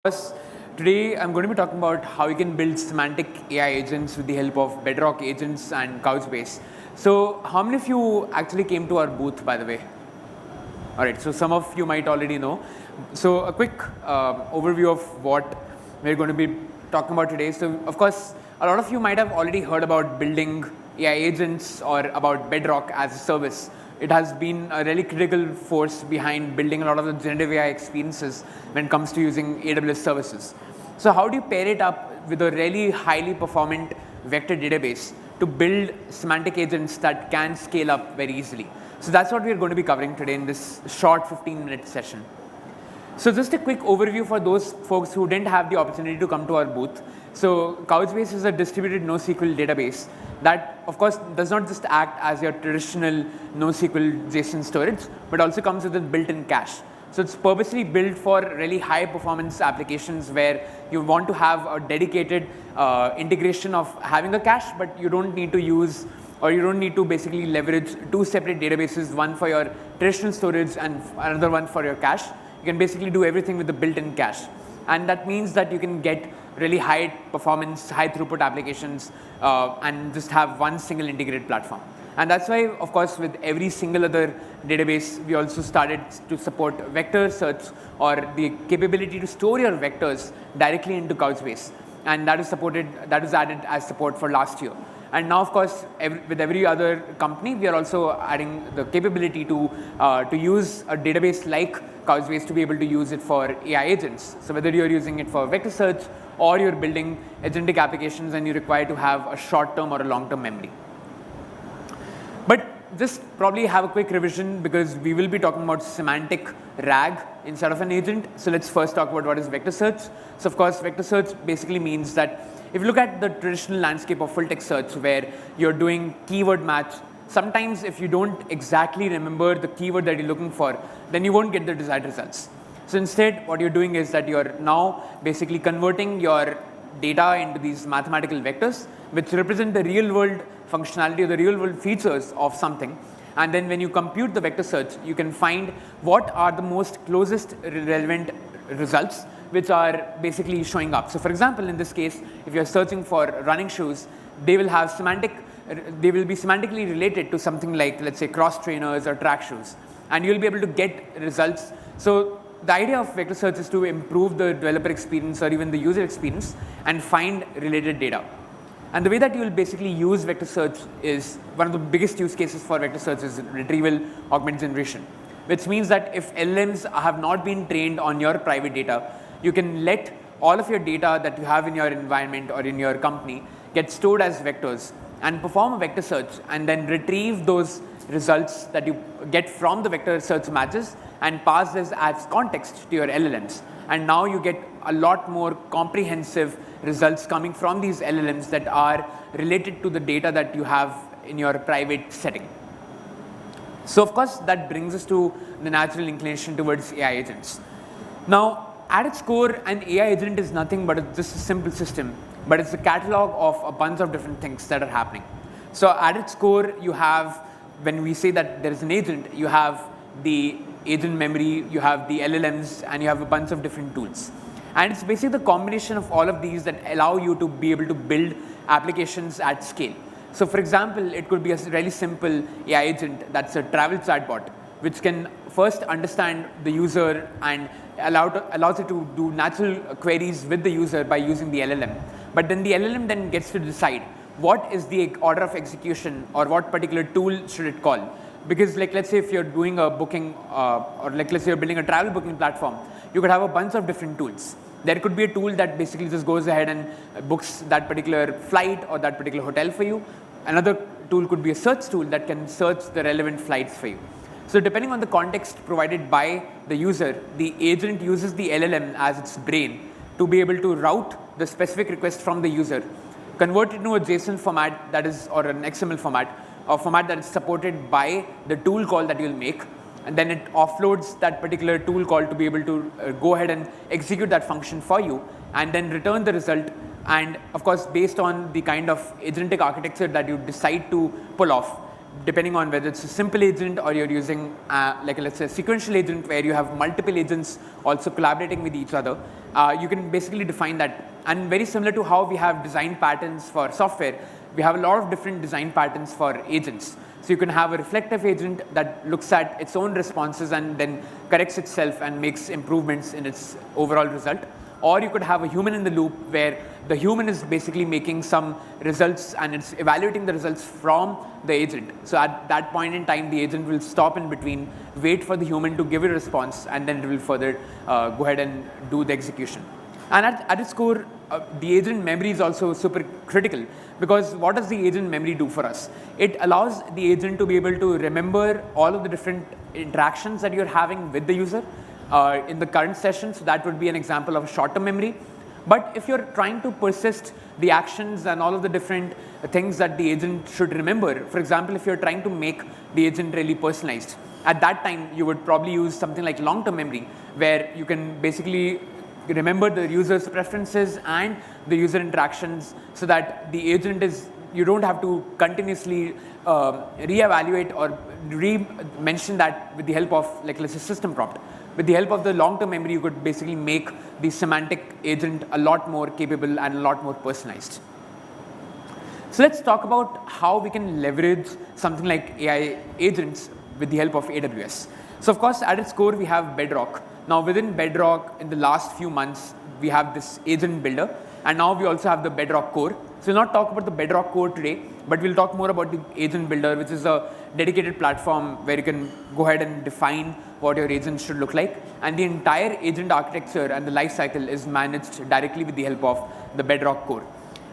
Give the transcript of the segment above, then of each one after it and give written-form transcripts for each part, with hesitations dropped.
First, today I'm going to be talking about how you can build semantic AI agents with the help of Bedrock agents and Couchbase. So, how many of you actually came to our booth, by the way? All right, so some of you might already know. So, a quick overview of what we're going to be talking about today. So, of course, a lot of you might have already heard about building AI agents or about Bedrock as a service. It has been a really critical force behind building a lot of the generative AI experiences when it comes to using AWS services. So how do you pair it up with a really highly performant vector database to build semantic agents that can scale up very easily? So that's what we're going to be covering today in this short 15-minute session. So just a quick overview for those folks who didn't have the opportunity to come to our booth. So Couchbase is a distributed NoSQL database that, of course, does not just act as your traditional NoSQL JSON storage, but also comes with a built-in cache. So it's purposely built for really high performance applications where you want to have a dedicated integration of having a cache, but you don't need to use or you don't need to basically leverage two separate databases, one for your traditional storage and another one for your cache. You can basically do everything with the built-in cache. And that means that you can get really high performance, high throughput applications and just have one single integrated platform. And that's why, of course, with every single other database, we also started to support vector search or the capability to store your vectors directly into Couchbase. And that is added as support for last year. And now, of course, with every other company, we are also adding the capability to use a database like Couchbase to be able to use it for AI agents. So whether you're using it for vector search or you're building agentic applications and you require to have a short-term or a long-term memory. But just probably have a quick revision because we will be talking about semantic RAG instead of an agent. So let's first talk about what is vector search. So of course, vector search basically means that if you look at the traditional landscape of full text search where you're doing keyword match, sometimes if you don't exactly remember the keyword that you're looking for, then you won't get the desired results. So instead, what you're doing is that you're now basically converting your data into these mathematical vectors, which represent the real world functionality or the real world features of something. And then when you compute the vector search, you can find what are the most closest relevant results which are basically showing up. So for example, in this case, if you're searching for running shoes, they will be semantically related to something like, let's say, cross trainers or track shoes. And you'll be able to get results. So the idea of vector search is to improve the developer experience or even the user experience and find related data. And the way that you will basically use vector search is one of the biggest use cases for vector search is retrieval augmented generation, which means that if LLMs have not been trained on your private data, you can let all of your data that you have in your environment or in your company get stored as vectors and perform a vector search and then retrieve those results that you get from the vector search matches and pass this as context to your LLMs. And now you get a lot more comprehensive results coming from these LLMs that are related to the data that you have in your private setting. So of course, that brings us to the natural inclination towards AI agents. Now, at its core, an AI agent is nothing but just a simple system, but it's a catalog of a bunch of different things that are happening. So at its core, you have, when we say that there is an agent, you have the agent memory, you have the LLMs, and you have a bunch of different tools. And it's basically the combination of all of these that allow you to be able to build applications at scale. So for example, it could be a really simple AI agent that's a travel chatbot, which can first understand the user and allows it to do natural queries with the user by using the LLM. But then the LLM then gets to decide what is the order of execution or what particular tool should it call. Because like let's say if you're doing a booking or like let's say you're building a travel booking platform, you could have a bunch of different tools. There could be a tool that basically just goes ahead and books that particular flight or that particular hotel for you. Another tool could be a search tool that can search the relevant flights for you. So depending on the context provided by the user, the agent uses the LLM as its brain to be able to route the specific request from the user, convert it into a JSON format that is, or an XML format, a format that is supported by the tool call that you'll make, and then it offloads that particular tool call to be able to go ahead and execute that function for you, and then return the result. And of course, based on the kind of agentic architecture that you decide to pull off, depending on whether it's a simple agent or you're using like let's say a sequential agent where you have multiple agents also collaborating with each other, you can basically define that. And very similar to how we have design patterns for software, we have a lot of different design patterns for agents. So you can have a reflective agent that looks at its own responses and then corrects itself and makes improvements in its overall result. Or you could have a human in the loop where the human is basically making some results and it's evaluating the results from the agent. So at that point in time, the agent will stop in between, wait for the human to give a response, and then it will further go ahead and do the execution. And at its core, the agent memory is also super critical, because what does the agent memory do for us? It allows the agent to be able to remember all of the different interactions that you're having with the user in the current session. So that would be an example of a short-term memory. But if you're trying to persist the actions and all of the different things that the agent should remember, for example, if you're trying to make the agent really personalized, at that time you would probably use something like long-term memory, where you can basically remember the user's preferences and the user interactions, so that the agent is, you don't have to continuously reevaluate or re-mention that with the help of, like, let's say, system prompt. With the help of the long-term memory, you could basically make the semantic agent a lot more capable and a lot more personalized. So let's talk about how we can leverage something like AI agents with the help of AWS. So of course, at its core, we have Bedrock. Now within Bedrock, in the last few months, we have this agent builder, and now we also have the Bedrock core. So we'll not talk about the Bedrock core today, but we'll talk more about the agent builder, which is a dedicated platform where you can go ahead and define what your agent should look like. And the entire agent architecture and the lifecycle is managed directly with the help of the Bedrock core.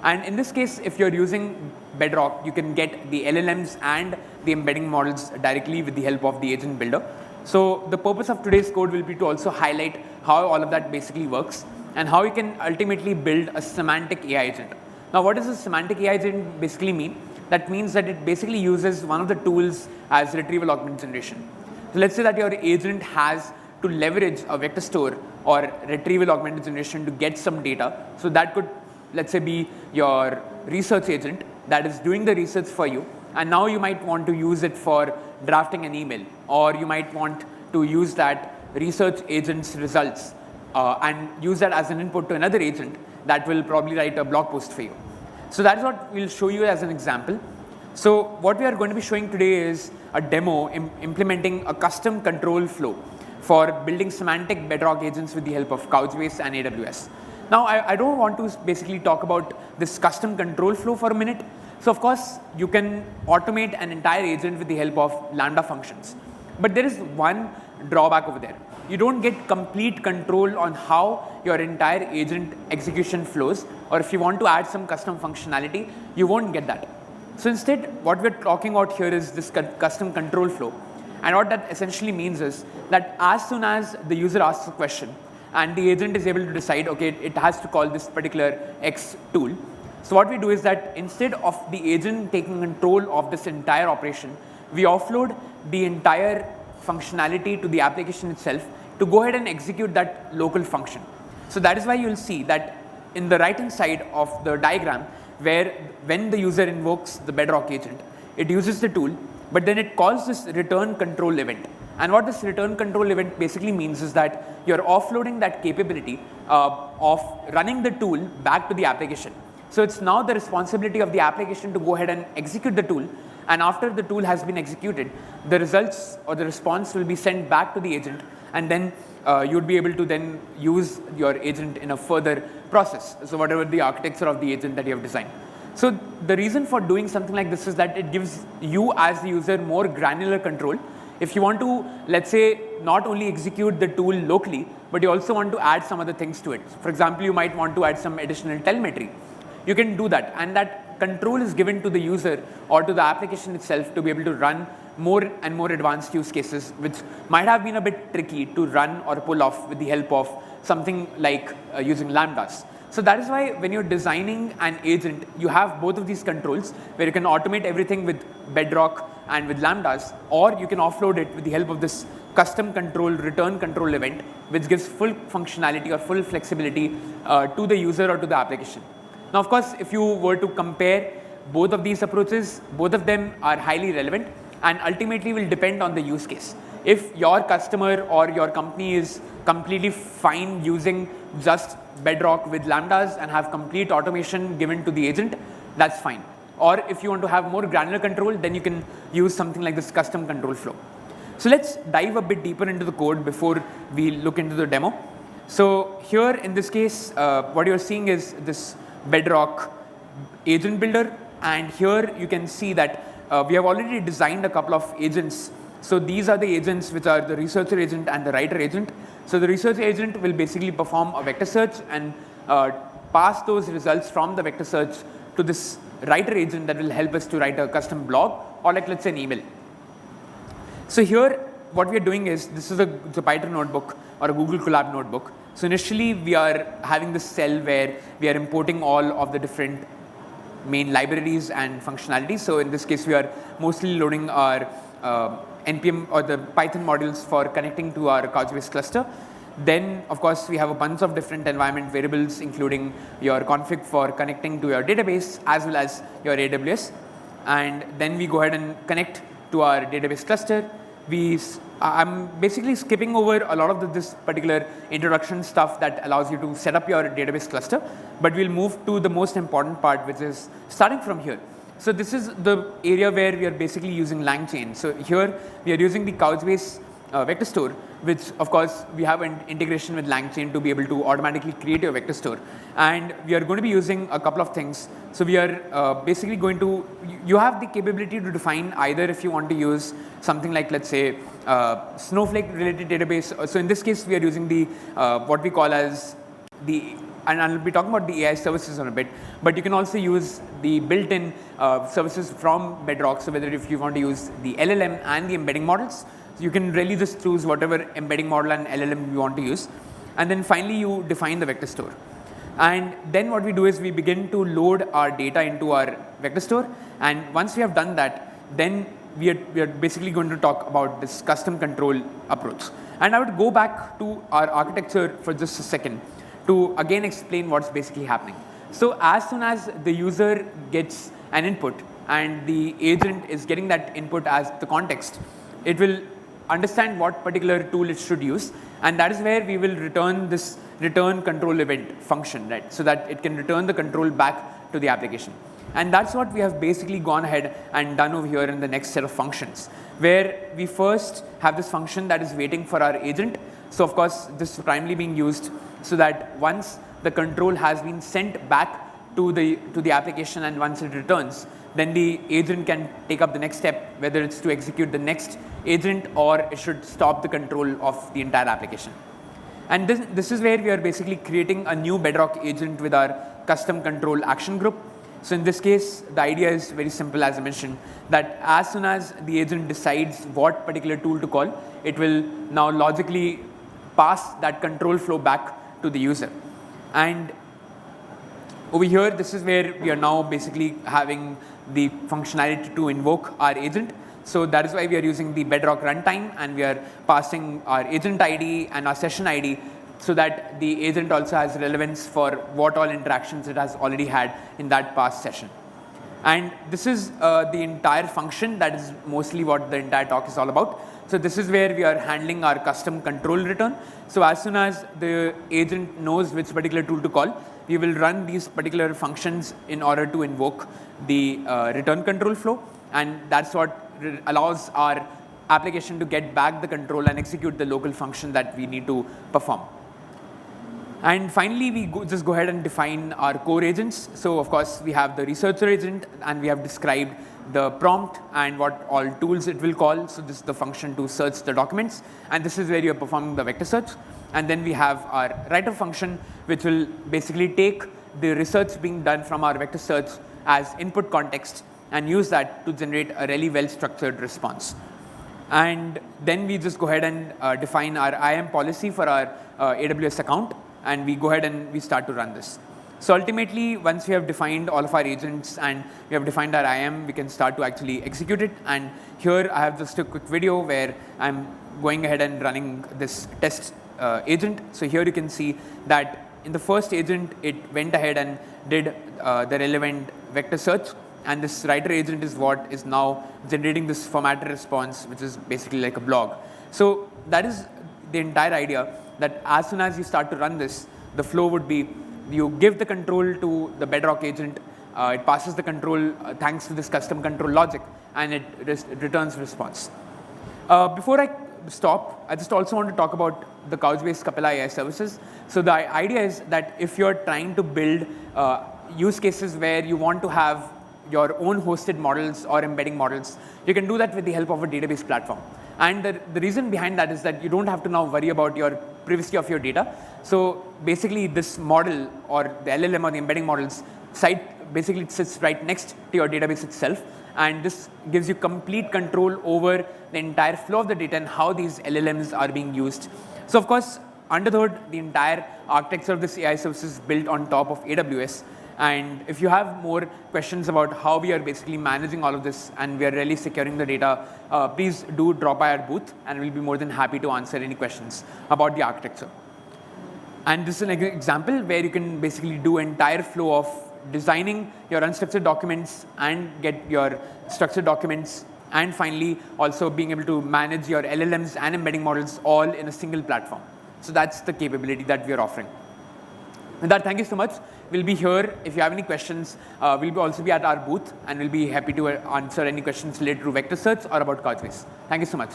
And in this case, if you're using Bedrock, you can get the LLMs and the embedding models directly with the help of the agent builder. So the purpose of today's code will be to also highlight how all of that basically works and how you can ultimately build a semantic AI agent. Now, what does a semantic AI agent basically mean? That means that it basically uses one of the tools as retrieval augmented generation. So let's say that your agent has to leverage a vector store or retrieval augmented generation to get some data. So that could, let's say, be your research agent that is doing the research for you. And now you might want to use it for drafting an email, or you might want to use that research agent's results and use that as an input to another agent that will probably write a blog post for you. So that's what we'll show you as an example. So what we are going to be showing today is a demo implementing a custom control flow for building semantic Bedrock agents with the help of Couchbase and AWS. Now, I don't want to basically talk about this custom control flow for a minute. So of course, you can automate an entire agent with the help of Lambda functions. But there is one drawback over there. You don't get complete control on how your entire agent execution flows, or if you want to add some custom functionality, you won't get that. So instead, what we're talking about here is this custom control flow. And what that essentially means is that as soon as the user asks a question and the agent is able to decide, okay, it has to call this particular X tool. So what we do is that instead of the agent taking control of this entire operation, we offload the entire functionality to the application itself to go ahead and execute that local function. So that is why you'll see that in the right hand side of the diagram, where when the user invokes the Bedrock agent, it uses the tool, but then it calls this return control event. And what this return control event basically means is that you're offloading that capability of running the tool back to the application. So it's now the responsibility of the application to go ahead and execute the tool. And after the tool has been executed, the results or the response will be sent back to the agent. And then you'd be able to then use your agent in a further process. So whatever the architecture of the agent that you have designed. So the reason for doing something like this is that it gives you as the user more granular control. If you want to, let's say, not only execute the tool locally, but you also want to add some other things to it. For example, you might want to add some additional telemetry. You can do that, and that control is given to the user or to the application itself to be able to run more and more advanced use cases, which might have been a bit tricky to run or pull off with the help of something like using lambdas. So that is why when you're designing an agent, you have both of these controls where you can automate everything with Bedrock and with lambdas, or you can offload it with the help of this custom control return control event, which gives full functionality or full flexibility to the user or to the application. Now, of course, if you were to compare both of these approaches, both of them are highly relevant and ultimately will depend on the use case. If your customer or your company is completely fine using just Bedrock with lambdas and have complete automation given to the agent, that's fine. Or if you want to have more granular control, then you can use something like this custom control flow. So let's dive a bit deeper into the code before we look into the demo. So here in this case, what you're seeing is this Bedrock agent builder, and here you can see that we have already designed a couple of agents. So these are the agents which are the researcher agent and the writer agent. So the research agent will basically perform a vector search and pass those results from the vector search to this writer agent that will help us to write a custom blog or like let's say an email. So here what we are doing is, this is a Python notebook or a Google Colab notebook. So initially we are having this cell where we are importing all of the different main libraries and functionalities. So in this case we are mostly loading our npm or the Python modules for connecting to our Couchbase cluster. Then of course we have a bunch of different environment variables, including your config for connecting to your database as well as your AWS. And then we go ahead and connect to our database cluster. I'm basically skipping over a lot of this particular introduction stuff that allows you to set up your database cluster, but we'll move to the most important part, which is starting from here. So this is the area where we are basically using LangChain. So here we are using the Couchbase vector store, which of course we have an integration with LangChain to be able to automatically create your vector store. And we are going to be using a couple of things. So we are basically going to, you have the capability to define either if you want to use something like let's say Snowflake related database. So in this case we are using the what we call as the, and I'll be talking about the AI services in a bit, but you can also use the built-in services from Bedrock. So whether if you want to use the LLM and the embedding models, so you can really just choose whatever embedding model and LLM you want to use. And then finally you define the vector store. And then what we do is we begin to load our data into our vector store. And once we have done that, then we are basically going to talk about this custom control approach. And I would go back to our architecture for just a second to again explain what's basically happening. So as soon as the user gets an input and the agent is getting that input as the context, it will understand what particular tool it should use, and that is where we will return this return control event function, right? So that it can return the control back to the application. And that's what we have basically gone ahead and done over here in the next set of functions, where we first have this function that is waiting for our agent. So of course this is primarily being used so that once the control has been sent back to the application and once it returns, then the agent can take up the next step, whether it's to execute the next agent or it should stop the control of the entire application. And this is where we are basically creating a new Bedrock agent with our custom control action group. So in this case, the idea is very simple, as I mentioned, that as soon as the agent decides what particular tool to call, it will now logically pass that control flow back to the user. And over here, this is where we are now basically having the functionality to invoke our agent. So that is why we are using the Bedrock runtime, and we are passing our agent ID and our session ID so that the agent also has relevance for what all interactions it has already had in that past session. And this is the entire function. That is mostly what the entire talk is all about. So this is where we are handling our custom control return. So as soon as the agent knows which particular tool to call, we will run these particular functions in order to invoke the return control flow. And that's what allows our application to get back the control and execute the local function that we need to perform. And finally, we just go ahead and define our core agents. So of course, we have the researcher agent, and we have described the prompt and what all tools it will call. So this is the function to search the documents, and this is where you are performing the vector search. And then we have our writer function, which will basically take the research being done from our vector search as input context and use that to generate a really well-structured response. And then we just go ahead and define our IAM policy for our AWS account, and we go ahead and we start to run this. So ultimately, once we have defined all of our agents and we have defined our IAM, we can start to actually execute it. And here I have just a quick video where I'm going ahead and running this test agent. So here you can see that in the first agent, it went ahead and did the relevant vector search and this writer agent is what is now generating this formatted response, which is basically like a blog. So that is the entire idea, that as soon as you start to run this, the flow would be you give the control to the Bedrock agent, it passes the control thanks to this custom control logic, and it returns response. Before I stop, I just also want to talk about the Couchbase Capella AI services. So the idea is that if you're trying to build use cases where you want to have your own hosted models or embedding models, you can do that with the help of a database platform. And the reason behind that is that you don't have to now worry about your privacy of your data. So basically this model or the LLM or the embedding models basically it sits right next to your database itself, and this gives you complete control over the entire flow of the data and how these LLMs are being used. So of course, under the hood, the entire architecture of this AI service is built on top of AWS. And if you have more questions about how we are basically managing all of this and we are really securing the data, please do drop by our booth, and we'll be more than happy to answer any questions about the architecture. And this is an example where you can basically do entire flow of designing your unstructured documents and get your structured documents, and finally also being able to manage your LLMs and embedding models all in a single platform. So that's the capability that we are offering. With that, thank you so much. We'll be here if you have any questions. We'll also be at our booth, and we'll be happy to answer any questions related to vector search or about Couchbase. Thank you so much.